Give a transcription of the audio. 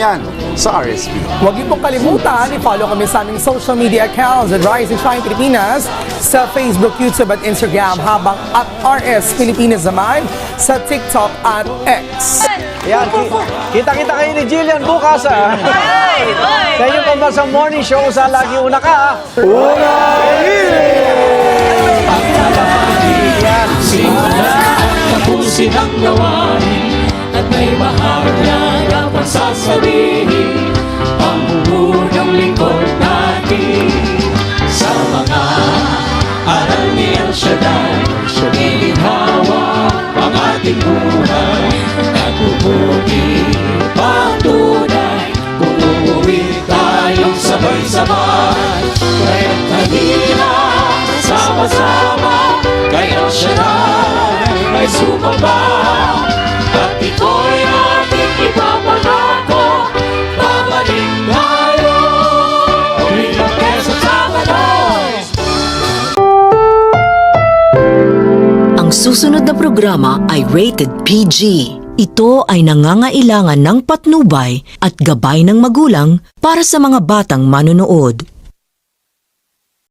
Yan sa RSP. Huwag niyo pong kalimutan, i-follow kami sa aming social media accounts at Rise and Shine Pilipinas sa Facebook, YouTube at Instagram, habang at RS Pilipinas naman sa TikTok at X. Yan, kita-kita kayo ni Jillian bukas, ha? Sa inyong pambasang morning show, sa Lagi Una Ka, Una Tapusin ang gawain at may mahalaga pang sasabihin. Pamumunog lingkod natin sa mga aral ni El Shaddai. Iginhawa ang ating buhay at pupunin pang tunay. Kung uuwi tayong sabay-sabay, kaya't halina sama-sama kay El Shaddai ay sumamba. At ito'y ating ipapangako, babalik tayo tuwing Martes at Sabado. Ang susunod na programa ay rated PG. Ito ay nangangailangan ng patnubay at gabay ng magulang para sa mga batang manonood.